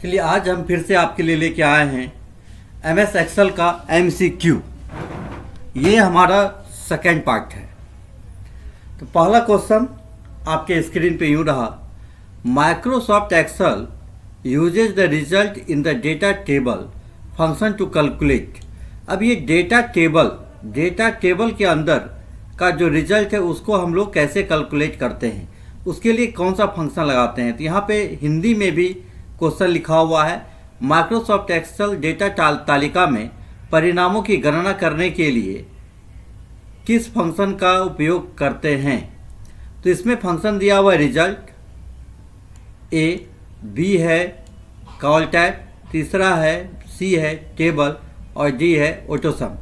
चलिए आज हम फिर से आपके लिए लेके आए हैं MS एक्सेल का MCQ। ये हमारा सेकेंड पार्ट है। तो पहला क्वेश्चन आपके स्क्रीन पे यूँ रहा, Microsoft Excel uses the result in the data table function to calculate. अब ये डेटा टेबल के अंदर का जो रिजल्ट है उसको हम लोग कैसे कैलकुलेट करते हैं, उसके लिए कौन सा फंक्शन लगाते हैं। तो यहाँ पे हिंदी में भी क्वेश्चन लिखा हुआ है, माइक्रोसॉफ्ट एक्सेल डेटा तालिका में परिणामों की गणना करने के लिए किस फंक्शन का उपयोग करते हैं। तो इसमें फंक्शन दिया हुआ है रिजल्ट, A, B है कॉल टाइप, तीसरा है C है टेबल और D है ऑटोसम।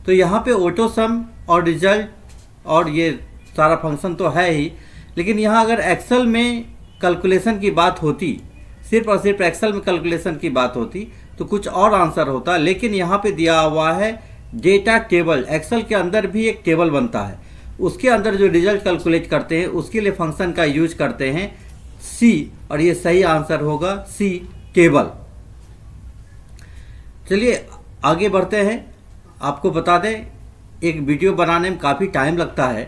तो यहाँ पे ऑटोसम और रिजल्ट और ये सारा फंक्शन तो है ही, लेकिन यहाँ अगर एक्सेल में कैलकुलेशन की बात होती, सिर्फ और सिर्फ एक्सेल में कैलकुलेशन की बात होती तो कुछ और आंसर होता। लेकिन यहाँ पे दिया हुआ है डेटा टेबल, एक्सेल के अंदर भी एक टेबल बनता है, उसके अंदर जो रिजल्ट कैलकुलेट करते हैं उसके लिए फंक्शन का यूज करते हैं C, और ये सही आंसर होगा C टेबल। चलिए आगे बढ़ते हैं। आपको बता दें एक वीडियो बनाने में काफ़ी टाइम लगता है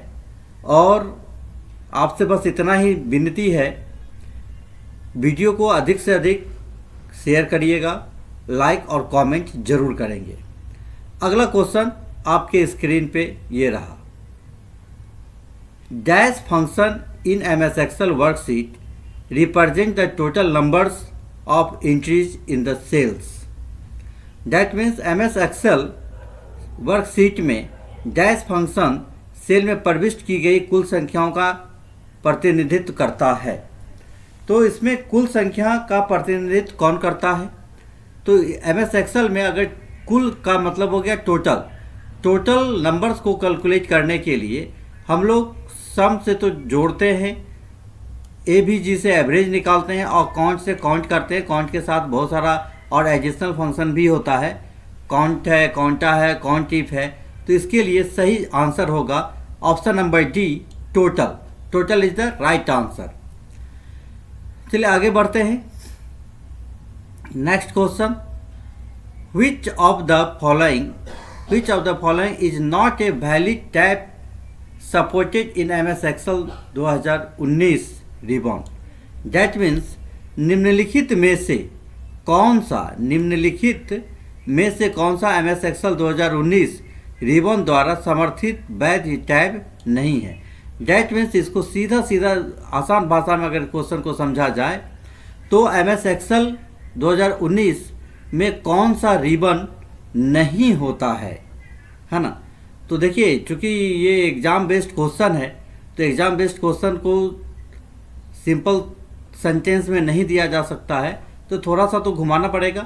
और आपसे बस इतना ही विनती है, वीडियो को अधिक से अधिक शेयर करिएगा, लाइक और कमेंट जरूर करेंगे। अगला क्वेश्चन आपके स्क्रीन पे ये रहा, dash function in MS Excel worksheet represent the total numbers of entries in the cells. That means MS Excel worksheet में डैश फंक्शन सेल में प्रविष्ट की गई कुल संख्याओं का प्रतिनिधित्व करता है। तो इसमें कुल संख्या का प्रतिनिधित्व कौन करता है? तो MS एक्सेल में अगर कुल का मतलब हो गया टोटल नंबर्स को कैलकुलेट करने के लिए हम लोग सम से तो जोड़ते हैं, AVG से एवरेज निकालते हैं और काउंट से काउंट करते हैं। काउंट के साथ बहुत सारा और एडिशनल फंक्शन भी होता है, काउंट है, काउंटा है, काउंट इफ है। तो इसके लिए सही आंसर होगा option number D, total is the right answer. चलिए आगे बढ़ते हैं। Next question, which of the following is not a valid tab supported in MS Excel 2019 ribbon. That means निम्नलिखित में से कौन सा MS Excel 2019 रिबॉन द्वारा समर्थित वैध टैब नहीं है। डैट मीन्स इसको सीधा आसान भाषा में अगर क्वेश्चन को समझा जाए तो MS एक्सेल 2019 में कौन सा रिबन नहीं होता है ना। तो देखिए चूँकि ये एग्ज़ाम बेस्ड क्वेश्चन है तो एग्ज़ाम बेस्ड क्वेश्चन को सिंपल सेंटेंस में नहीं दिया जा सकता है, तो थोड़ा सा तो घुमाना पड़ेगा।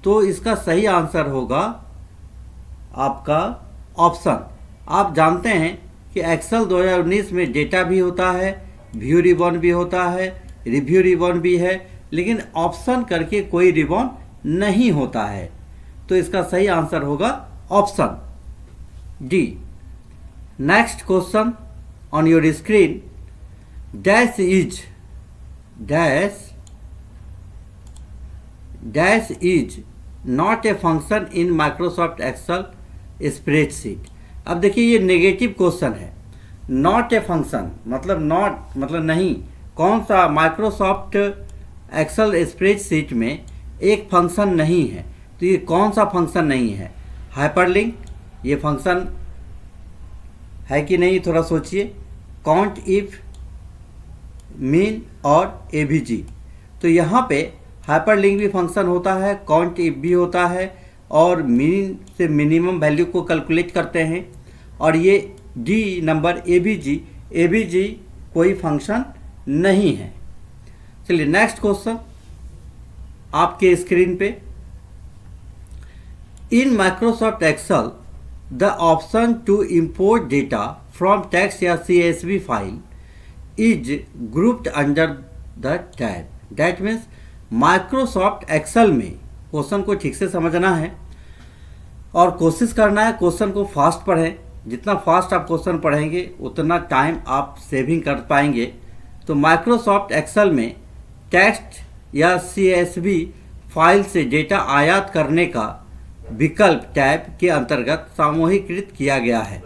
तो इसका सही आंसर होगा आपका ऑप्शन। आप जानते हैं कि एक्सेल 2019 में डेटा भी होता है, व्यू रिबॉन भी होता है, रिव्यू रिबॉन भी है, लेकिन ऑप्शन करके कोई रिबॉन नहीं होता है। तो इसका सही आंसर होगा option D। Next question on your screen, dash is not a function in Microsoft Excel spreadsheet. अब देखिए ये नेगेटिव क्वेश्चन है। नॉट ए फंक्शन मतलब नहीं, कौन सा माइक्रोसॉफ्ट एक्सेल स्प्रेडशीट में एक फंक्शन नहीं है। तो ये कौन सा फंक्शन नहीं है? हाइपरलिंक ये फंक्शन है कि नहीं, थोड़ा सोचिए। काउंट इफ, मीन और AVG। तो यहाँ पे हाइपरलिंक भी फंक्शन होता है, काउंट इफ भी होता है और मीन से मिनिमम वैल्यू को कैलकुलेट करते हैं। और ये D नंबर AVG कोई फंक्शन नहीं है। चलिए नेक्स्ट क्वेश्चन आपके स्क्रीन पे, in Microsoft Excel the option to import data from text या CSV file is grouped under the tab. That means Microsoft Excel में, क्वेश्चन को ठीक से समझना है और कोशिश करना है क्वेश्चन को फास्ट पढ़ें। जितना फास्ट आप क्वेश्चन पढ़ेंगे उतना टाइम आप सेविंग कर पाएंगे। तो माइक्रोसॉफ्ट एक्सेल में टेक्स्ट या CSV फाइल से डेटा आयात करने का विकल्प टैब के अंतर्गत सामूहिकृत किया गया है।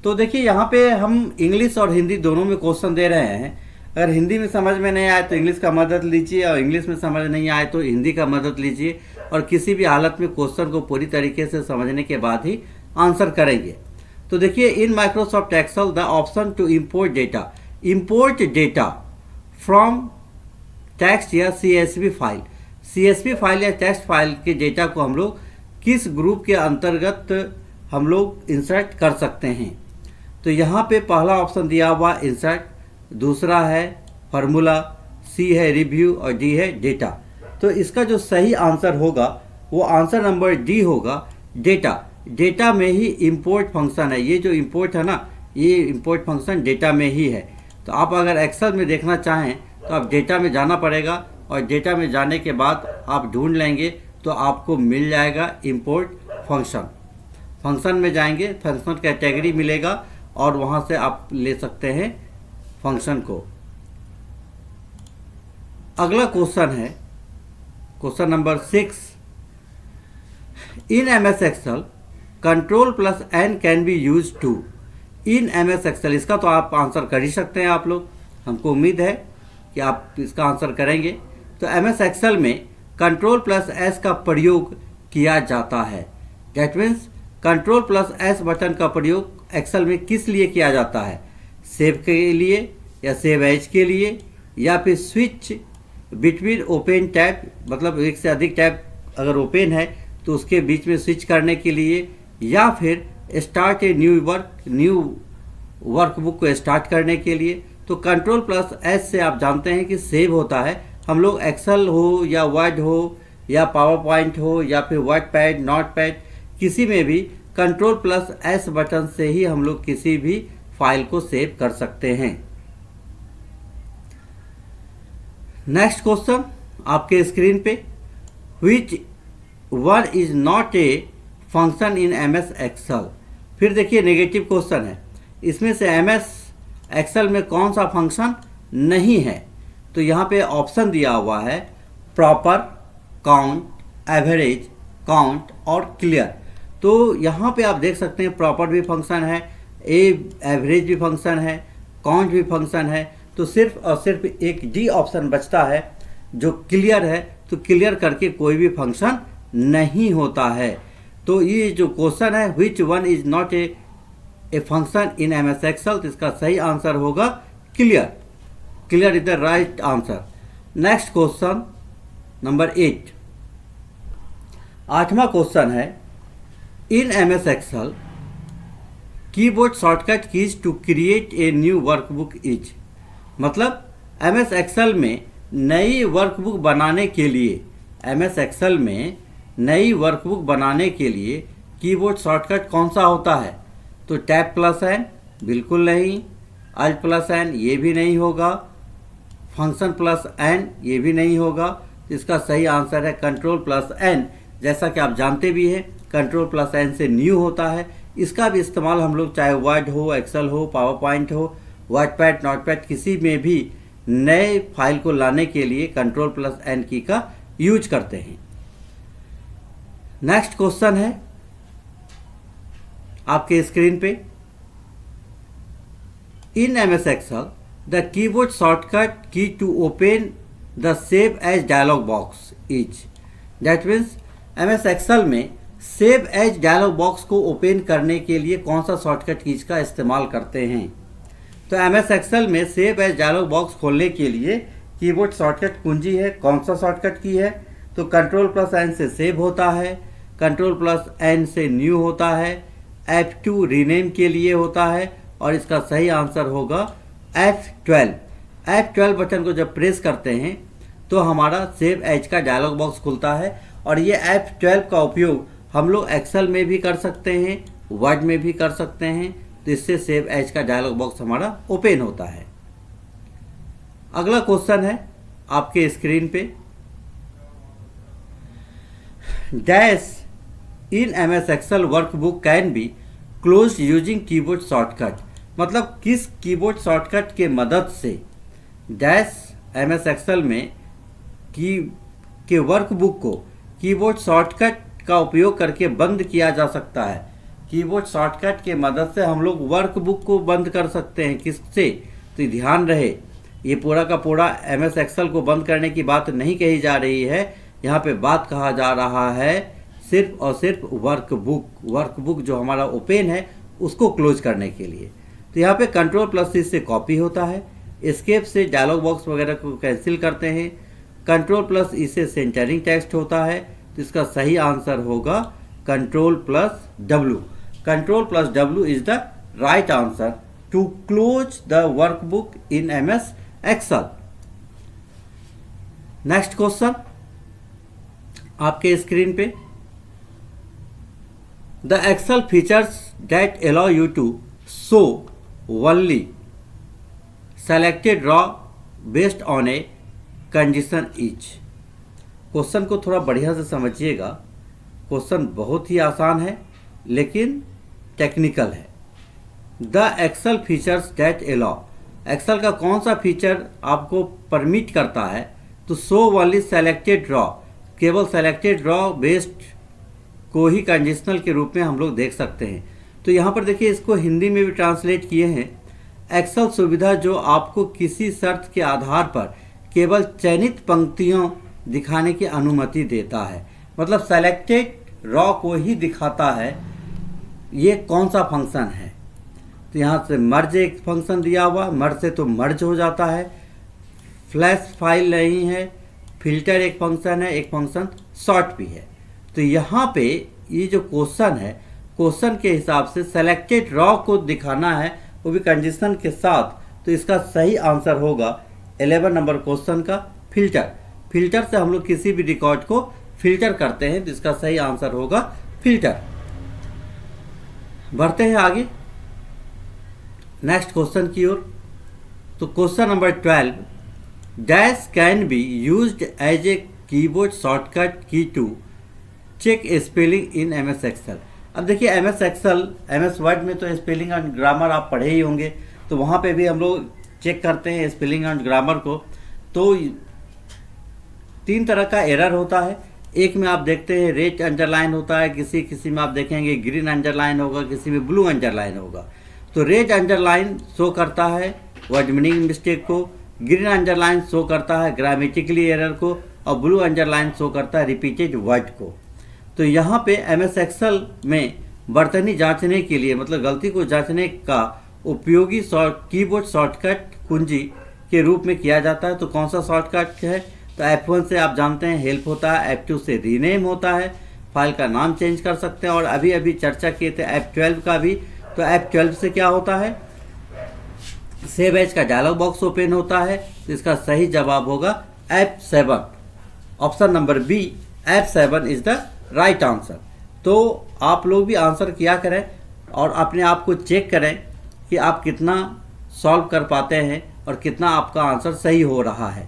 तो देखिए यहाँ पे हम इंग्लिश और हिंदी दोनों में क्वेश्चन दे रहे हैं। अगर हिंदी में समझ में नहीं आए तो इंग्लिश का मदद लीजिए, और इंग्लिश में समझ नहीं आए तो हिंदी का मदद लीजिए, और किसी भी हालत में क्वेश्चन को पूरी तरीके से समझने के बाद ही आंसर करेंगे। तो देखिए, in Microsoft Excel the option to import data from text या CSV फाइल, CSV फाइल या टेक्स्ट फाइल के डेटा को हम लोग किस ग्रुप के अंतर्गत हम लोग इंसर्ट कर सकते हैं। तो यहाँ पे पहला ऑप्शन दिया हुआ इंसर्ट, दूसरा है फार्मूला, C है रिव्यू और D है डेटा। तो इसका जो सही आंसर होगा वो आंसर नंबर D होगा, डेटा में ही इंपोर्ट फंक्शन है। ये जो इंपोर्ट है ना, ये इंपोर्ट फंक्शन डेटा में ही है। तो आप अगर एक्सेल में देखना चाहें तो आप डेटा में जाना पड़ेगा, और डेटा में जाने के बाद आप ढूंढ लेंगे तो आपको मिल जाएगा इंपोर्ट फंक्शन में जाएंगे, फंक्शन कैटेगरी मिलेगा और वहाँ से आप ले सकते हैं फंक्शन को। अगला क्वेश्चन है question number 6। In MS Excel Ctrl+N can be use to, in MS Excel, इसका तो आप आंसर कर ही सकते हैं आप लोग, हमको उम्मीद है कि आप इसका आंसर करेंगे। तो MS एक्सेल में Ctrl+S का प्रयोग किया जाता है। डैट मीन्स Ctrl+S बटन का प्रयोग एक्सेल में किस लिए किया जाता है? सेव के लिए या सेव एज के लिए, या फिर स्विच बिटवीन ओपन टैब, मतलब एक से अधिक टैब अगर ओपन है तो उसके बीच में स्विच करने के लिए, या फिर स्टार्ट ए न्यू वर्कबुक को स्टार्ट करने के लिए। तो Ctrl+S से आप जानते हैं कि सेव होता है। हम लोग एक्सेल हो या वर्ड हो या पावर पॉइंट हो या फिर वर्डपैड, नोटपैड, किसी में भी Ctrl+S बटन से ही हम लोग किसी भी फाइल को सेव कर सकते हैं। नेक्स्ट क्वेश्चन आपके स्क्रीन पे, which one is not a function in MS Excel. फिर देखिए नेगेटिव क्वेश्चन है, इसमें से MS एक्सेल में कौन सा फंक्शन नहीं है? तो यहाँ पे ऑप्शन दिया हुआ है प्रॉपर, काउंट, एवरेज, काउंट और क्लियर। तो यहाँ पे आप देख सकते हैं प्रॉपर भी फंक्शन है, एवरेज भी फंक्शन है, काउंट भी फंक्शन है। तो सिर्फ और सिर्फ एक D ऑप्शन बचता है जो क्लियर है। तो क्लियर करके कोई भी फंक्शन नहीं होता है। तो ये जो क्वेश्चन है which one is not a function in MS Excel, तो इसका सही आंसर होगा clear is the right answer. Next question number 8। आठवां क्वेश्चन है, in MS Excel keyboard shortcut keys to create a new workbook is, मतलब MS Excel में नई workbook बनाने के लिए, MS एक्सेल में नई वर्कबुक बनाने के लिए कीबोर्ड शॉर्टकट कौन सा होता है? तो Tab+N बिल्कुल नहीं, Alt+N ये भी नहीं होगा, Function+N ये भी नहीं होगा। इसका सही आंसर है Ctrl+N। जैसा कि आप जानते भी हैं Ctrl+N से न्यू होता है। इसका भी इस्तेमाल हम लोग चाहे वर्ड हो, एक्सेल हो, पावर पॉइंट हो, वर्डपैड, नोटपैड, किसी में भी नए फाइल को लाने के लिए Ctrl+N की का यूज करते हैं। नेक्स्ट क्वेश्चन है आपके स्क्रीन पे, in MS Excel the keyboard shortcut key to open the save as dialog box is. That means MS Excel में सेव एज डायलॉग बॉक्स को ओपन करने के लिए कौन सा शॉर्टकट कीज का इस्तेमाल करते हैं? तो MS एक्सेल में सेव एज डायलॉग बॉक्स खोलने के लिए कीबोर्ड शॉर्टकट कुंजी है। कौन सा शॉर्टकट की है? तो Ctrl+N से सेव होता है, Ctrl+N से न्यू होता है, F2 रीनेम के लिए होता है, और इसका सही आंसर होगा F12। F12 बटन को जब प्रेस करते हैं तो हमारा सेव एज का डायलॉग बॉक्स खुलता है। और ये F12 का उपयोग हम लोग एक्सेल में भी कर सकते हैं, वर्ड में भी कर सकते हैं। तो इससे सेव एज का डायलॉग बॉक्स हमारा ओपन होता है। अगला क्वेश्चन है आपके स्क्रीन पे, dash in MS Excel workbook can be close using keyboard shortcut, मतलब किस कीबोर्ड शॉर्टकट के मदद से डैश MS एक्सेल में की कि वर्कबुक को कीबोर्ड शॉर्टकट का उपयोग करके बंद किया जा सकता है। कीबोर्ड शॉर्टकट के मदद से हम लोग वर्कबुक को बंद कर सकते हैं। किससे? तो ध्यान रहे, ये पूरा का पूरा MS एक्सेल को बंद करने की बात नहीं कही जा रही है। यहाँ पे बात कहा जा रहा है सिर्फ और सिर्फ वर्कबुक जो हमारा ओपन है उसको क्लोज करने के लिए। तो यहाँ पे Ctrl+C से कॉपी होता है, एस्केप से डायलॉग बॉक्स वगैरह को कैंसिल करते हैं, Ctrl+E से सेंटरिंग टेक्स्ट होता है। तो इसका सही आंसर होगा Ctrl+W। Ctrl+W is the right answer to close the workbook in MS Excel. Next question आपके स्क्रीन पे, the Excel features that allow you to show only selected row based on a condition each. Question को थोड़ा बढ़िया से समझिएगा। Question बहुत ही आसान है लेकिन टेक्निकल है। The Excel features that allow, Excel का कौन सा फीचर आपको परमिट करता है to show only selected row, केवल सेलेक्टेड रॉ बेस्ड को ही कंडीशनल के रूप में हम लोग देख सकते हैं। तो यहाँ पर देखिए, इसको हिंदी में भी ट्रांसलेट किए हैं। एक्सेल सुविधा जो आपको किसी शर्त के आधार पर केवल चयनित पंक्तियों दिखाने की अनुमति देता है, मतलब सेलेक्टेड रॉ को ही दिखाता है। ये कौन सा फंक्शन है? तो यहाँ से मर्ज एक फंक्शन दिया हुआ, मर्ज से तो मर्ज हो जाता है। फ्लैश फाइल नहीं है, फिल्टर एक फंक्शन है, एक फंक्शन सॉर्ट भी है। तो यहाँ पे ये जो क्वेश्चन है, क्वेश्चन के हिसाब से सेलेक्टेड रॉ को दिखाना है, वो भी कंडीशन के साथ। तो इसका सही आंसर होगा 11 नंबर क्वेश्चन का फिल्टर। फिल्टर से हम लोग किसी भी रिकॉर्ड को फिल्टर करते हैं, तो इसका सही आंसर होगा फिल्टर। बढ़ते हैं आगे नेक्स्ट क्वेश्चन की ओर। तो question number 12, dash can be used as a keyboard shortcut key to check spelling in MS Excel. अब देखिए, MS एक्सेल, MS वर्ड में तो स्पेलिंग एंड ग्रामर आप पढ़े ही होंगे, तो वहाँ पे भी हम लोग चेक करते हैं स्पेलिंग एंड ग्रामर को। तो 3 तरह का एरर होता है। एक में आप देखते हैं रेड अंडरलाइन होता है, किसी में आप देखेंगे ग्रीन अंडरलाइन होगा, किसी में ब्लू अंडरलाइन होगा। तो रेड अंडरलाइन शो करता है वर्ड मीनिंग मिस्टेक को, ग्रीन अंडरलाइन शो करता है ग्रामेटिकली एरर को, और ब्लू अंडरलाइन शो करता है रिपीटेड वर्ड को। तो यहाँ पे MS एक्सेल में वर्तनी जांचने के लिए, मतलब गलती को जांचने का उपयोगी कीबोर्ड शॉर्टकट कुंजी के रूप में किया जाता है। तो कौन सा शॉर्टकट है? तो F1 से आप जानते हैं हेल्प होता है, F2 से रीनेम होता है, फाइल का नाम चेंज कर सकते हैं, और अभी अभी चर्चा किए थे F12 का भी। तो F12 से क्या होता है? सेव एज का डायलॉग बॉक्स ओपन होता है। तो इसका सही जवाब होगा F7। Option number B, F7 is the right answer. तो आप लोग भी आंसर किया करें और अपने आप को चेक करें कि आप कितना सॉल्व कर पाते हैं और कितना आपका आंसर सही हो रहा है।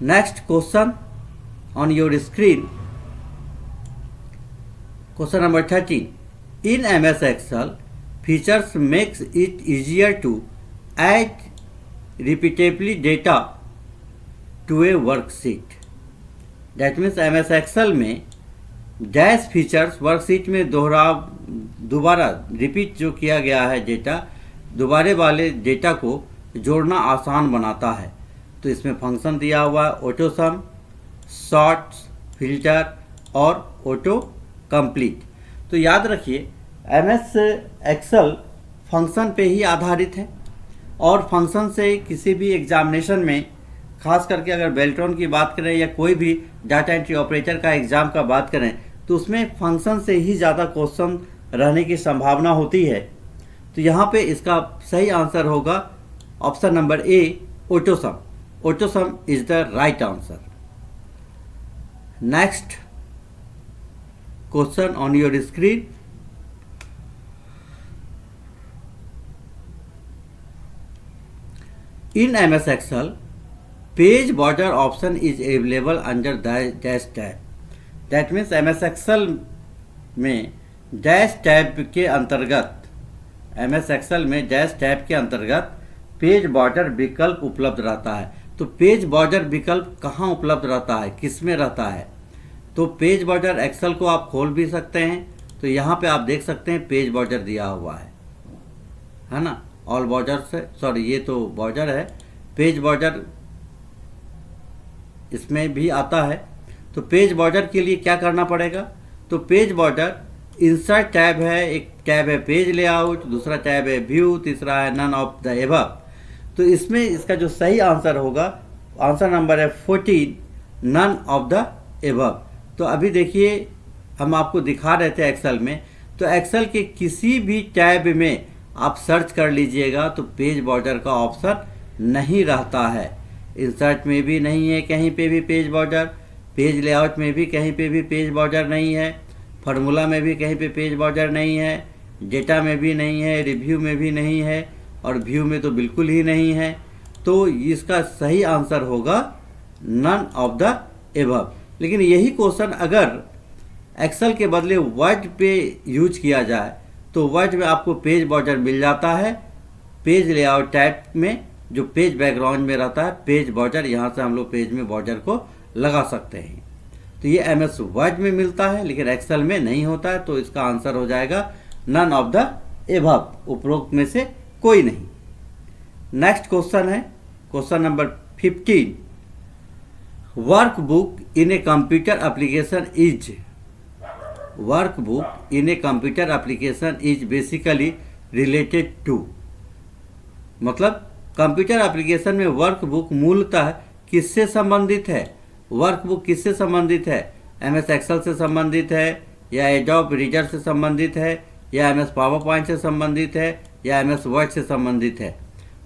Next question on your screen, question number 13, in MS Excel features makes it easier to add repeatably data to a worksheet. That means MS Excel में डैश फीचर्स वर्कशीट में दोबारा रिपीट जो किया गया है डेटा, दोबारे वाले डेटा को जोड़ना आसान बनाता है। तो इसमें फंक्शन दिया हुआ है ऑटो सम, सॉर्ट, फिल्टर और ऑटो कंप्लीट। तो याद रखिए, MS एक्सेल फंक्शन पे ही आधारित है, और फंक्शन से किसी भी एग्जामिनेशन में, खास करके अगर बेल्ट्रॉन की बात करें या कोई भी डाटा एंट्री ऑपरेटर का एग्ज़ाम का बात करें, तो उसमें फंक्शन से ही ज़्यादा क्वेश्चन रहने की संभावना होती है। तो यहाँ पे इसका सही आंसर होगा option number A, auto sum. Auto sum is the right answer. Next question on your screen, in MS Excel page border option is available under dash tab. That means MS Excel में dash tab के अंतर्गत, MS Excel में dash tab के अंतर्गत page border विकल्प उपलब्ध रहता है। तो पेज बॉर्डर विकल्प कहाँ उपलब्ध रहता है, किस में रहता है? तो पेज बॉर्डर एक्सेल को आप खोल भी सकते हैं। तो यहाँ पे आप देख सकते हैं पेज बॉर्डर दिया हुआ है ना। ऑल बॉर्डर से, सॉरी ये तो बॉर्डर है, पेज बॉर्डर इसमें भी आता है। तो पेज बॉर्डर के लिए क्या करना पड़ेगा? तो पेज बॉर्डर इंसर्ट टैब है, एक टैब है पेज लेआउट, दूसरा टैब है व्यू, तीसरा है नन ऑफ द एबव। तो इसमें इसका जो सही आंसर होगा, आंसर नंबर है 14, नन ऑफ द एबव। तो अभी देखिए हम आपको दिखा रहे थे एक्सेल में, तो एक्सेल के किसी भी टैब में आप सर्च कर लीजिएगा तो पेज बॉर्डर का ऑप्शन नहीं रहता है। इंसर्ट में भी नहीं है कहीं पे भी पेज बॉर्डर, पेज लेआउट में भी कहीं पे भी पेज बॉर्डर नहीं है, फार्मूला में भी कहीं पे पेज बॉर्डर नहीं है, डेटा में भी नहीं है, रिव्यू में भी नहीं है, और व्यू में तो बिल्कुल ही नहीं है। तो इसका सही आंसर होगा नन ऑफ द एबव। लेकिन यही क्वेश्चन अगर एक्सेल के बदले वर्ड पे यूज किया जाए तो वर्ड में आपको पेज बॉर्डर मिल जाता है। पेज लेआउट टैब में जो पेज बैकग्राउंड में रहता है पेज बॉर्डर, यहाँ से हम लोग पेज में बॉर्डर को लगा सकते हैं। तो ये MS वर्ड में मिलता है लेकिन एक्सेल में नहीं होता है। तो इसका आंसर हो जाएगा नन ऑफ द एबव, उपरोक्त में से कोई नहीं। नेक्स्ट क्वेश्चन है question number 15। Workbook in a computer application is, workbook in a computer application is basically related to, मतलब कंप्यूटर एप्लीकेशन में वर्कबुक मूलतः किससे संबंधित है? वर्कबुक किससे संबंधित है? MS एक्सेल से संबंधित है, या एडोब रीडर से संबंधित है, या MS पावर पॉइंट से संबंधित है, या MS वर्ड से संबंधित है?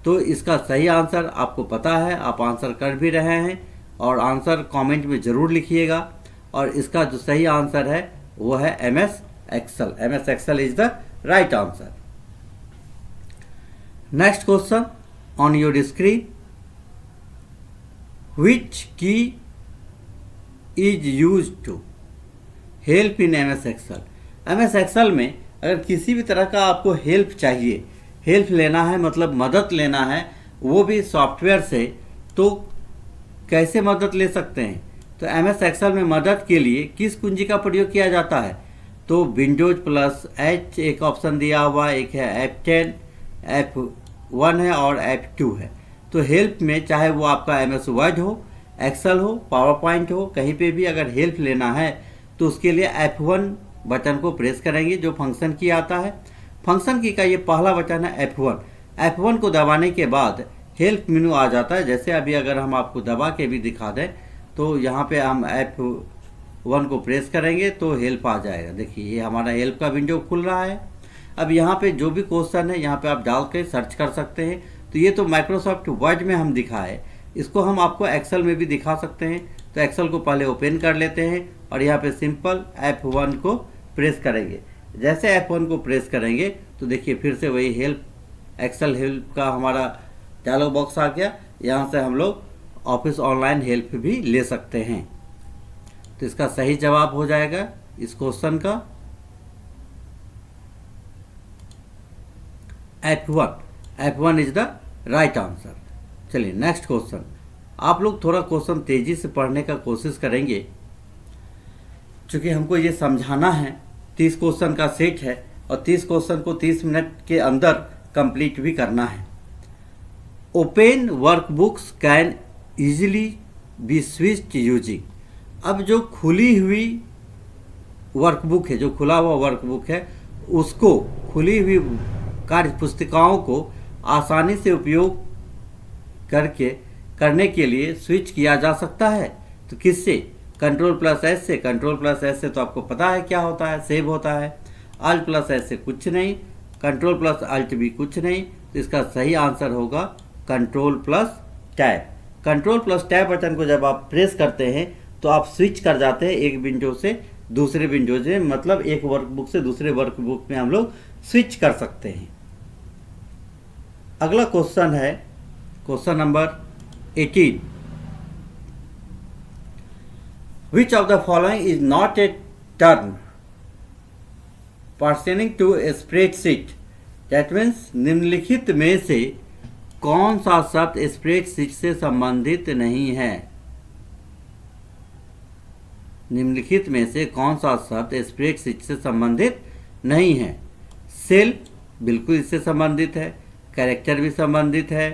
तो इसका सही आंसर आपको पता है, आप आंसर कर भी रहे हैं, और आंसर कमेंट में ज़रूर लिखिएगा। और इसका जो सही आंसर है वो है MS Excel. MS Excel is the right answer. Next question on your screen, which key is use to help in MS Excel? MS Excel में अगर किसी भी तरह का आपको हेल्प चाहिए, हेल्प लेना है मतलब मदद लेना है, वो भी सॉफ्टवेयर से, तो कैसे मदद ले सकते हैं? तो MS एक्सेल में मदद के लिए किस कुंजी का प्रयोग किया जाता है? तो विंडोज प्लस H एक ऑप्शन दिया हुआ है, एक है F10, F1 है और F2 है। तो हेल्प में चाहे वो आपका MS वर्ड हो, एक्सेल हो, पावर पॉइंट हो, कहीं पे भी अगर हेल्प लेना है तो उसके लिए F1 बटन को प्रेस करेंगे जो फंक्शन की आता है। फंक्शन की का ये पहला बटन है F1। F1 को दबाने के बाद हेल्प मेनू आ जाता है। जैसे अभी अगर हम आपको दबा के भी दिखा दें तो यहाँ पे हम F1 को प्रेस करेंगे तो हेल्प आ जाएगा। देखिए ये हमारा हेल्प का विंडो खुल रहा है। अब यहाँ पे जो भी क्वेश्चन है यहाँ पे आप डाल के सर्च कर सकते हैं। तो ये तो माइक्रोसॉफ्ट वर्ड में हम दिखाए, इसको हम आपको एक्सेल में भी दिखा सकते हैं। तो एक्सेल को पहले ओपन कर लेते हैं और यहाँ पे सिंपल F1 को प्रेस करेंगे। जैसे F1 को प्रेस करेंगे तो देखिए फिर से वही हेल्प, एक्सेल हेल्प का हमारा डायलॉग बॉक्स आ गया। यहाँ से हम लोग ऑफिस ऑनलाइन हेल्प भी ले सकते हैं। तो इसका सही जवाब हो जाएगा इस क्वेश्चन का F1। F1 is the right answer. चलिए नेक्स्ट क्वेश्चन। आप लोग थोड़ा क्वेश्चन तेजी से पढ़ने का कोशिश करेंगे क्योंकि हमको ये समझाना है। 30 क्वेश्चन का सेट है और 30 क्वेश्चन को 30 मिनट के अंदर कंप्लीट भी करना है। Open workbooks can easily B switched using. अब जो खुली हुई वर्कबुक है, जो खुला हुआ वर्कबुक है, उसको खुली हुई कार्य पुस्तिकाओं को आसानी से उपयोग करने के लिए स्विच किया जा सकता है। तो किससे? Ctrl+S से। Ctrl+S से तो आपको पता है क्या होता है, सेव होता है। Alt+S से कुछ नहीं, Ctrl+Alt भी कुछ नहीं। तो इसका सही आंसर होगा Ctrl+Tab। Ctrl+Tab बटन को जब आप प्रेस करते हैं तो आप स्विच कर जाते हैं एक विंडो से दूसरे विंडो से, मतलब एक वर्कबुक से दूसरे वर्कबुक में हम लोग स्विच कर सकते हैं। अगला क्वेश्चन है question number 18। Which of the following is not a term pertaining to a spreadsheet? That means निम्नलिखित में से कौन सा शब्द स्प्रेडशीट से संबंधित नहीं है? निम्नलिखित में से कौन सा शब्द स्प्रेडशीट से संबंधित नहीं है? सेल बिल्कुल इससे संबंधित है, कैरेक्टर भी संबंधित है,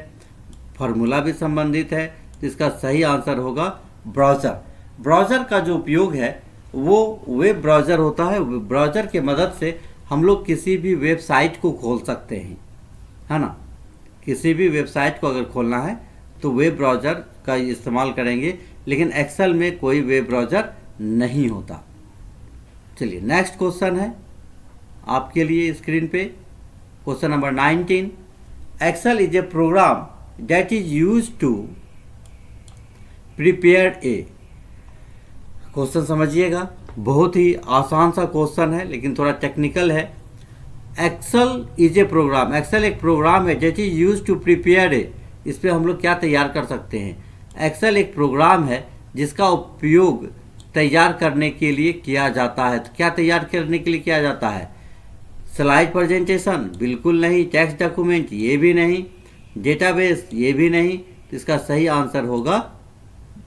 फार्मूला भी संबंधित है। तो इसका सही आंसर होगा ब्राउज़र। ब्राउज़र का जो उपयोग है वो वेब ब्राउज़र होता है। ब्राउज़र के मदद से हम लोग किसी भी वेबसाइट को खोल सकते हैं, है ना। किसी भी वेबसाइट को अगर खोलना है तो वेब ब्राउज़र का इस्तेमाल करेंगे, लेकिन एक्सेल में कोई वेब ब्राउज़र नहीं होता। चलिए नेक्स्ट क्वेश्चन है आपके लिए स्क्रीन पे, question number 19। Excel is a program that is used to prepare a. Question समझिएगा, बहुत ही आसान सा क्वेश्चन है लेकिन थोड़ा टेक्निकल है। Excel is a program, Excel एक प्रोग्राम है that is used to prepare a. इस पर हम लोग क्या तैयार कर सकते हैं? एक्सेल एक प्रोग्राम है जिसका उपयोग तैयार करने के लिए किया जाता है। तो क्या तैयार करने के लिए किया जाता है? स्लाइड प्रेजेंटेशन बिल्कुल नहीं, टेक्स्ट डॉक्यूमेंट ये भी नहीं, डेटाबेस ये भी नहीं। तो इसका सही आंसर होगा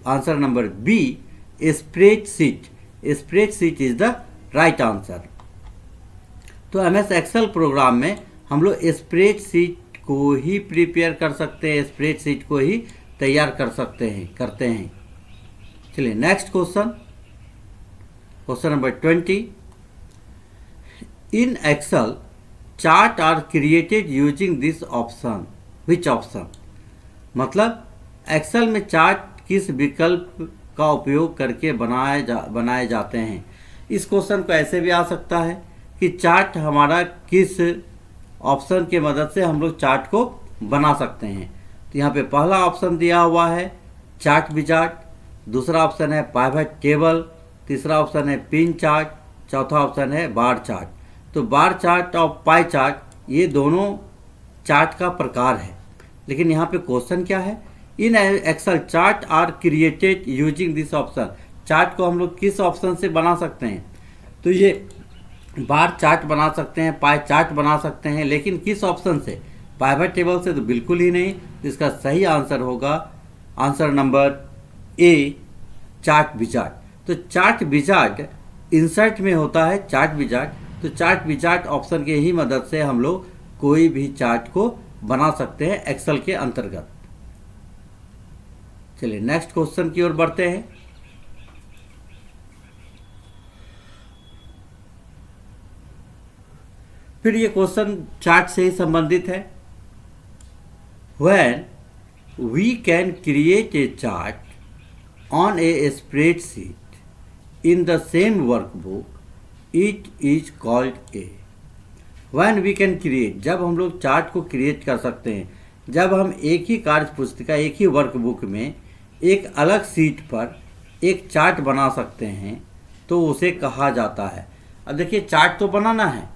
answer number B, spreadsheet. Spreadsheet is the right answer. तो एमएस एक्सेल प्रोग्राम में हम लोग स्प्रेडशीट को ही प्रिपेयर कर सकते हैं, स्प्रेडशीट को ही तैयार कर सकते हैं, करते हैं। चलिए next question, question number 20। In Excel chart are created using this option, which option? मतलब एक्सेल में चार्ट किस विकल्प का उपयोग करके बनाए जाते हैं? इस क्वेश्चन को ऐसे भी आ सकता है कि चार्ट हमारा किस ऑप्शन के मदद से हम लोग चार्ट को बना सकते हैं। तो यहाँ पे पहला ऑप्शन दिया हुआ है चार्ट विजार्ड, दूसरा ऑप्शन है पाइवट टेबल, तीसरा ऑप्शन है पिन चार्ट, चौथा ऑप्शन है बार चार्ट। तो बार चार्ट और पाई चार्ट ये दोनों चार्ट का प्रकार है, लेकिन यहाँ पे क्वेश्चन क्या है? In Excel chart are created using this option. Chart को हम लोग किस ऑप्शन से बना सकते हैं? तो ये बार चार्ट बना सकते हैं, पाई चार्ट बना सकते हैं, लेकिन किस ऑप्शन से? पाइवट टेबल से तो बिल्कुल ही नहीं। तो इसका सही आंसर होगा answer number A, chart wizard. तो चार्ट विजार्ड इंसर्ट में होता है चार्ट विजार्ड। तो चार्ट विजार्ड ऑप्शन के ही मदद से हम लोग कोई भी चार्ट को बना सकते हैं एक्सेल के अंतर्गत। चलिए नेक्स्ट क्वेश्चन की ओर बढ़ते हैं। फिर ये क्वेश्चन चार्ट से ही संबंधित है। When we can create a chart on a spreadsheet in the same workbook, it is called a. When we can create, जब हम लोग चार्ट को क्रिएट कर सकते हैं, जब हम एक ही कार्य पुस्तिका, एक ही वर्कबुक में एक अलग सीट पर एक चार्ट बना सकते हैं, तो उसे कहा जाता है। अब देखिए चार्ट तो बनाना है,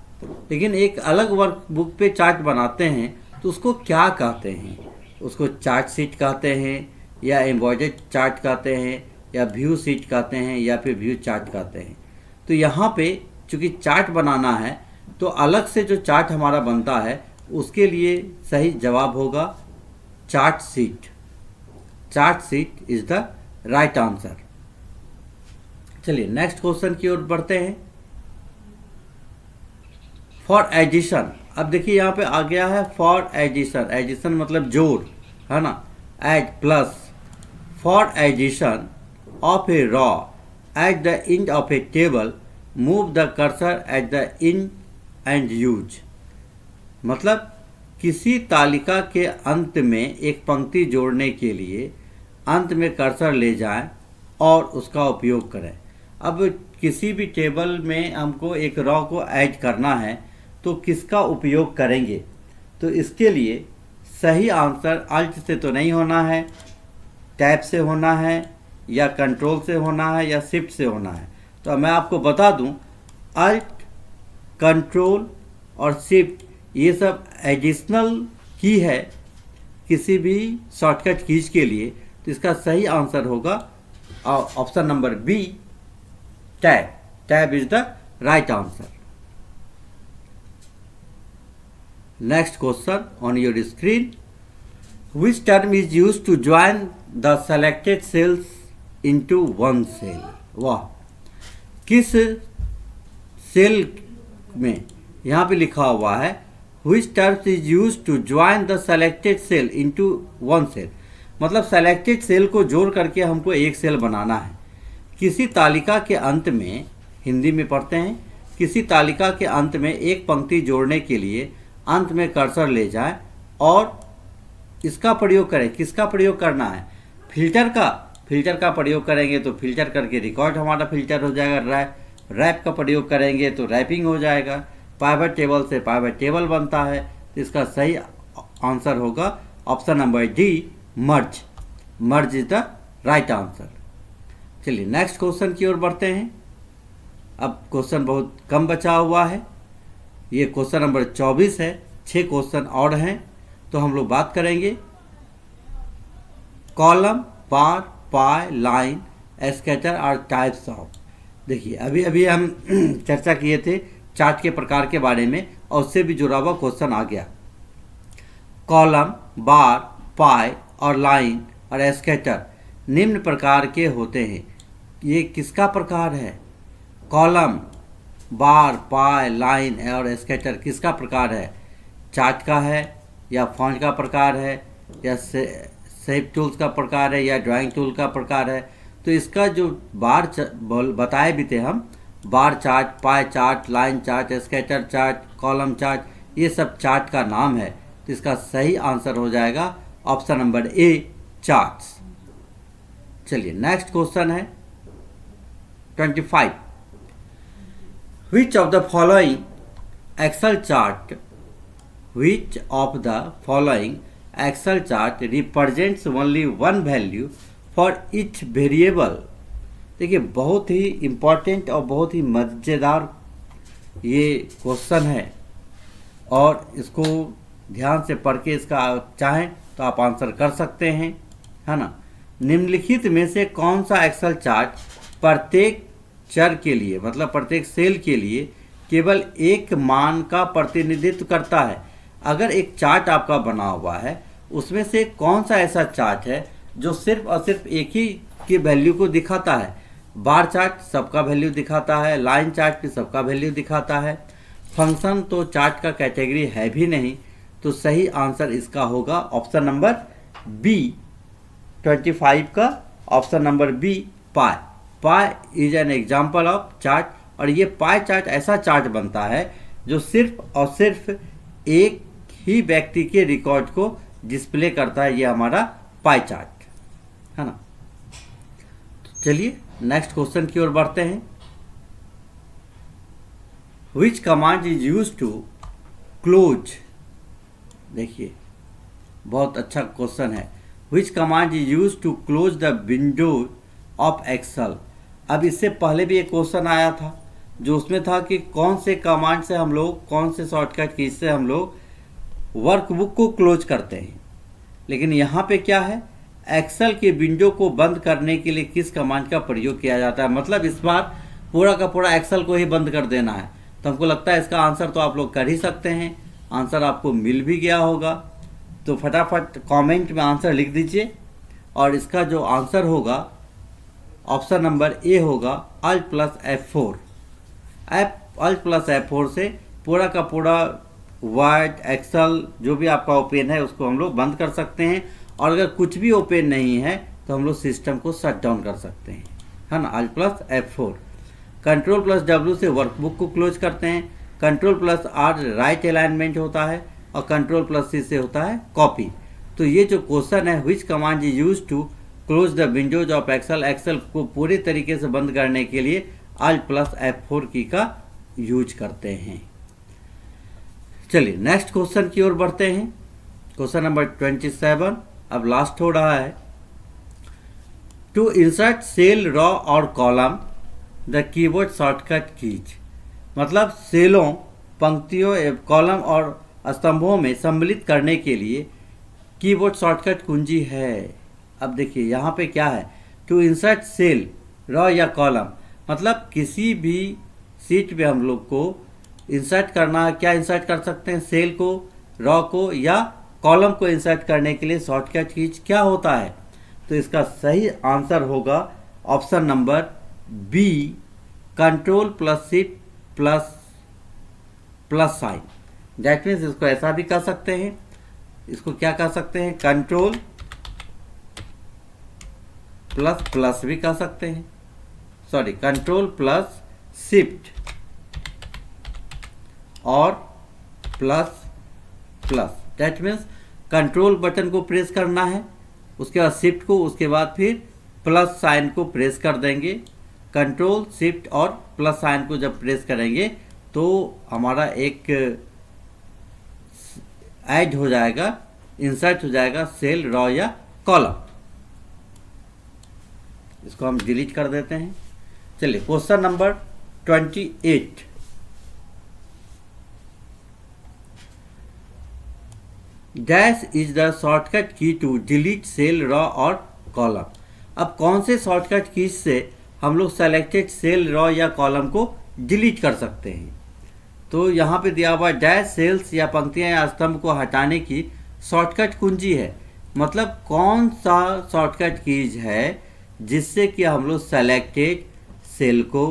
लेकिन एक अलग वर्कबुक पे चार्ट बनाते हैं तो उसको क्या कहते हैं? उसको चार्ट शीट कहते हैं, या एम्बॉयडर्ड चार्ट कहते हैं, या व्यू शीट कहते हैं, या फिर व्यू चार्ट कहते हैं। तो यहाँ पे चूँकि चार्ट बनाना है तो अलग से जो चार्ट हमारा बनता है उसके लिए सही जवाब होगा chart sheet. Chart sheet is the right answer. चलिए नेक्स्ट क्वेश्चन की ओर बढ़ते हैं। फॉर एडिशन, अब देखिए यहाँ पे आ गया है फॉर एडिशन। एडिशन मतलब जोड़, है ना, add plus. For addition of a row at the end of a table, move the cursor at the end and use. मतलब किसी तालिका के अंत में एक पंक्ति जोड़ने के लिए अंत में कर्सर ले जाएं और उसका उपयोग करें। अब किसी भी टेबल में हमको एक रॉ को ऐड करना है तो किसका उपयोग करेंगे? तो इसके लिए सही आंसर अल्ट से तो नहीं होना है, टैब से होना है, या कंट्रोल से होना है, या शिफ्ट से होना है। तो मैं आपको बता दूं, अल्ट, कंट्रोल और शिफ्ट ये सब एडिशनल की है किसी भी शॉर्टकट कीज के लिए। तो इसका सही आंसर होगा option number B, tab. Tab is the right answer. Next question on your screen, Which term is used to join the selected cells into one cell? वाह, किस सेल में, यहाँ पे लिखा हुआ है which term is used to join the selected cell into one cell, मतलब selected cell को जोड़ करके हमको एक सेल बनाना है। किसी तालिका के अंत में, हिंदी में पढ़ते हैं, किसी तालिका के अंत में एक पंक्ति जोड़ने के लिए अंत में कर्सर ले जाएं और इसका प्रयोग करें। किसका प्रयोग करना है? फिल्टर का प्रयोग करेंगे तो फिल्टर करके रिकॉर्ड हमारा फिल्टर हो जाएगा। रैप का प्रयोग करेंगे तो रैपिंग हो जाएगा। पाइवट टेबल से पाइवट टेबल बनता है। तो इसका सही आंसर होगा option number D, merge. Merge is the right answer. चलिए नेक्स्ट क्वेश्चन की ओर बढ़ते हैं। अब क्वेश्चन बहुत कम बचा हुआ है, ये क्वेश्चन नंबर 24 है, 6 क्वेश्चन और हैं, तो हम लोग बात करेंगे कॉलम, बार, पाई, लाइन, स्कैटर और टाइप्स ऑफ। देखिए अभी हम चर्चा किए थे चार्ट के प्रकार के बारे में और उससे भी जुड़ा हुआ क्वेश्चन आ गया। कॉलम, बार, पाई और लाइन और स्कैटर निम्न प्रकार के होते हैं। ये किसका प्रकार है? कॉलम, बार, पाई, लाइन और स्कैटर किसका प्रकार है? चार्ट का है या फॉन्ट का प्रकार है या शेप टूल्स का प्रकार है या ड्राइंग टूल का प्रकार है? तो इसका जो बार बताए भी थे हम, bar chart, pie chart, line chart, scatter chart, column chart, ये सब चार्ट का नाम है। तो इसका सही आंसर हो जाएगा ऑप्शन नंबर ए, चार्ट्स। चलिए नेक्स्ट क्वेश्चन है 25। Which of the following Excel chart represents only one value for each variable? देखिए बहुत ही इम्पोर्टेंट और बहुत ही मज़ेदार ये क्वेश्चन है और इसको ध्यान से पढ़ के इसका चाहें तो आप आंसर कर सकते हैं, है ना। निम्नलिखित में से कौन सा एक्सेल चार्ट प्रत्येक चर के लिए, मतलब प्रत्येक सेल के लिए केवल एक मान का प्रतिनिधित्व करता है? अगर एक चार्ट आपका बना हुआ है, उसमें से कौन सा ऐसा चार्ट है जो सिर्फ और सिर्फ एक ही की वैल्यू को दिखाता है? बार चार्ट सबका वैल्यू दिखाता है, लाइन चार्ट भी सबका वैल्यू दिखाता है, फंक्शन तो चार्ट का कैटेगरी है भी नहीं। तो सही आंसर इसका होगा ऑप्शन नंबर बी, 25 का option number B, pie. Pie is an example of chart, और ये पाई चार्ट ऐसा चार्ट बनता है जो सिर्फ और सिर्फ एक ही व्यक्ति के रिकॉर्ड को डिस्प्ले करता है। ये हमारा पाई चार्ट है ना। तो चलिए नेक्स्ट क्वेश्चन की ओर बढ़ते हैं। Which command is use to close, देखिए बहुत अच्छा क्वेश्चन है। Which command is use to close the window of Excel. अब इससे पहले भी एक क्वेश्चन आया था जो उसमें था कि कौन से कमांड से हम लोग, कौन से शॉर्टकट की से हम लोग वर्कबुक को क्लोज करते हैं। लेकिन यहाँ पे क्या है, एक्सेल के विंडो को बंद करने के लिए किस कमांड का प्रयोग किया जाता है। मतलब इस बार पूरा का पूरा एक्सेल को ही बंद कर देना है। तो हमको लगता है इसका आंसर तो आप लोग कर ही सकते हैं, आंसर आपको मिल भी गया होगा। तो फटाफट कमेंट में आंसर लिख दीजिए और इसका जो आंसर होगा ऑप्शन नंबर ए होगा Alt+F4। Alt+F4 से पूरा का पूरा वर्ड, एक्सेल जो भी आपका ओपन है उसको हम लोग बंद कर सकते हैं। और अगर कुछ भी ओपन नहीं है तो हम लोग सिस्टम को शट डाउन कर सकते हैं, है ना। Alt+F4। Ctrl+W से वर्कबुक को क्लोज करते हैं। Ctrl+R राइट अलाइनमेंट होता है और Ctrl+C से होता है कॉपी। तो ये जो क्वेश्चन है, which command is use to close the windows of Excel, Excel को पूरी तरीके से बंद करने के लिए Alt+F4 की का यूज करते हैं। चलिए नेक्स्ट क्वेश्चन की ओर बढ़ते हैं। क्वेश्चन नंबर 27 अब लास्ट हो रहा है। टू इंसर्ट सेल, रॉ और column the keyboard shortcut keys. मतलब सेलों, पंक्तियों, कॉलम और स्तंभों में सम्मिलित करने के लिए कीबोर्ड शॉर्टकट कुंजी है। अब देखिए यहाँ पे क्या है, टू इंसर्ट सेल, रॉ या कॉलम, मतलब किसी भी सीट पे हम लोग को इंसर्ट करना है। क्या इंसर्ट कर सकते हैं? सेल को, रॉ को या कॉलम को इंसर्ट करने के लिए शॉर्टकट कीज क्या होता है? तो इसका सही आंसर होगा option number B, control plus shift plus sign. That means इसको ऐसा भी कर सकते हैं, इसको क्या कर सकते हैं, कंट्रोल प्लस भी कर सकते हैं, सॉरी कंट्रोल प्लस शिफ्ट और plus. That means control button को प्रेस करना है, उसके बाद शिफ्ट को, उसके बाद फिर प्लस साइन को प्रेस कर देंगे। कंट्रोल शिफ्ट और प्लस साइन को जब प्रेस करेंगे तो हमारा एक ऐड हो जाएगा, इंसर्ट हो जाएगा सेल, रॉ या कॉलम। इसको हम डिलीट कर देते हैं। चलिए question number 28। Dash is the shortcut key to delete cell, raw और कॉलम। अब कौन से शॉर्टकट कीज से हम लोग सेलेक्टेड सेल, रॉ या कॉलम को डिलीट कर सकते हैं? तो यहाँ पे दिया हुआ डैश सेल्स या पंक्तियाँ या स्तंभ को हटाने की शॉर्टकट कुंजी है। मतलब कौन सा शॉर्टकट कीज है जिससे कि हम लोग सेलेक्टेड सेल को,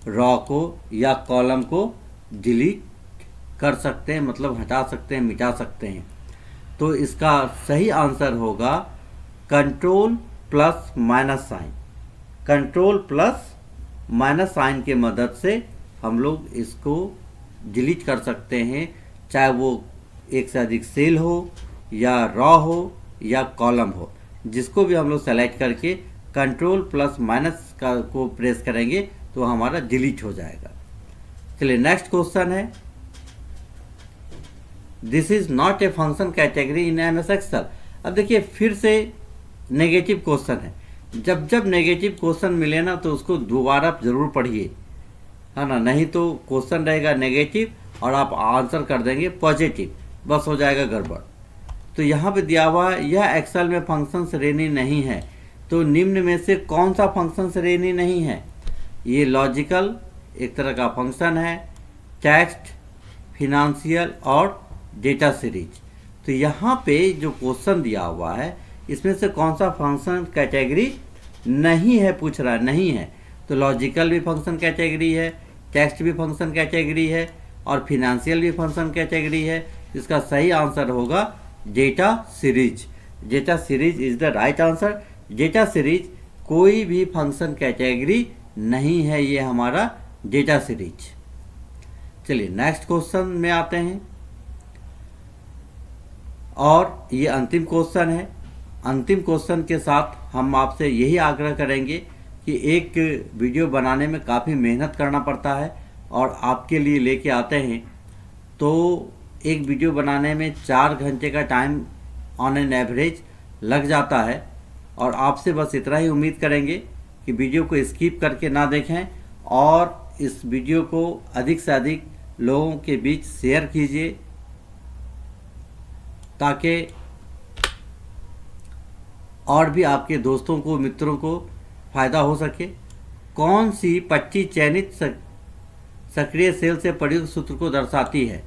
रॉ को या कॉलम को डिलीट कर सकते हैं, मतलब हटा सकते हैं, मिटा सकते हैं। तो इसका सही आंसर होगा control plus minus sign. Control plus minus sign के मदद से हम लोग इसको डिलीट कर सकते हैं, चाहे वो एक से अधिक सेल हो या रॉ हो या कॉलम हो। जिसको भी हम लोग सेलेक्ट करके कंट्रोल प्लस माइनस का को प्रेस करेंगे तो हमारा डिलीट हो जाएगा। चलिए नेक्स्ट क्वेश्चन है, this is not a function category in MS Excel. अब देखिए फिर से नेगेटिव क्वेश्चन है। जब नेगेटिव क्वेश्चन मिले ना तो उसको दोबारा जरूर पढ़िए, है ना, नहीं तो क्वेश्चन रहेगा नेगेटिव और आप आंसर कर देंगे पॉजिटिव, बस हो जाएगा गड़बड़। तो यहाँ पे दिया हुआ है यह एक्सेल में फंक्शन श्रेणी नहीं है। तो निम्न में से कौन सा फंक्शन श्रेणी नहीं है? ये लॉजिकल एक तरह का फंक्शन है, टेक्स्ट, फिनेंशियल और डेटा सीरीज। तो यहाँ पे जो क्वेश्चन दिया हुआ है इसमें से कौन सा फंक्शन कैटेगरी नहीं है, पूछ रहा है, नहीं है। तो लॉजिकल भी फंक्शन कैटेगरी है, टेक्स्ट भी फंक्शन कैटेगरी है और फिनेंशियल भी फंक्शन कैटेगरी है। इसका सही आंसर होगा data series. Data series is the right answer. Data series कोई भी फंक्शन कैटेगरी नहीं है, ये हमारा डेटा सीरीज। चलिए नेक्स्ट क्वेश्चन में आते हैं और ये अंतिम क्वेश्चन है। अंतिम क्वेश्चन के साथ हम आपसे यही आग्रह करेंगे कि एक वीडियो बनाने में काफ़ी मेहनत करना पड़ता है और आपके लिए लेके आते हैं। तो एक वीडियो बनाने में 4 घंटे का टाइम ऑन एन एवरेज लग जाता है और आपसे बस इतना ही उम्मीद करेंगे कि वीडियो को स्किप करके ना देखें और इस वीडियो को अधिक से अधिक लोगों के बीच शेयर कीजिए ताकि और भी आपके दोस्तों को, मित्रों को फ़ायदा हो सके। कौन सी पट्टी चयनित सक्रिय सेल से प्रयुक्त सूत्र को दर्शाती है?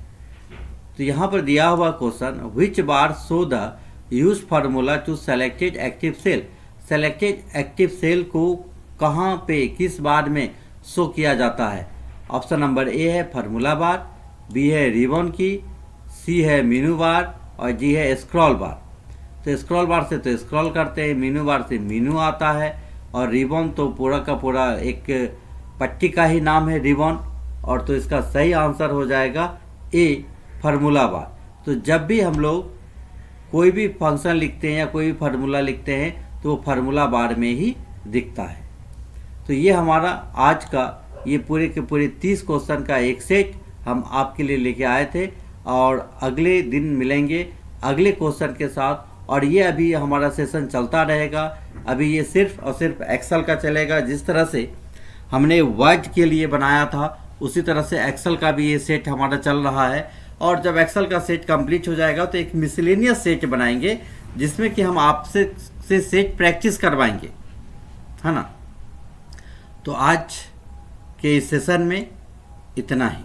तो यहाँ पर दिया हुआ question, which bar show the use formula to selected active cell. Selected active cell को कहाँ पे, किस बार में शो किया जाता है? ऑप्शन नंबर ए है फार्मूला बार, बी है रिबन की, सी है मीनू बार और डी है स्क्रॉल बार। तो स्क्रॉल बार से तो स्क्रॉल करते हैं, मीनू बार से मीनू आता है और रिबन तो पूरा का पूरा एक पट्टी का ही नाम है रिबन। और तो इसका सही आंसर हो जाएगा ए फार्मूला बार। तो जब भी हम लोग कोई भी फंक्शन लिखते हैं या कोई भी फार्मूला लिखते हैं तो वो फार्मूला बार में ही दिखता है। तो ये हमारा आज का ये पूरे के पूरे 30 क्वेश्चन का एक सेट हम आपके लिए लेके आए थे और अगले दिन मिलेंगे अगले क्वेश्चन के साथ। और ये अभी हमारा सेशन चलता रहेगा। अभी ये सिर्फ और सिर्फ एक्सेल का चलेगा। जिस तरह से हमने वर्ड के लिए बनाया था उसी तरह से एक्सेल का भी ये सेट हमारा चल रहा है। और जब एक्सेल का सेट कंप्लीट हो जाएगा तो एक मिसलेनियस सेट बनाएंगे जिसमें कि हम आपसे से सेट प्रैक्टिस करवाएंगे, है ना। तो आज के इस सेशन में इतना ही।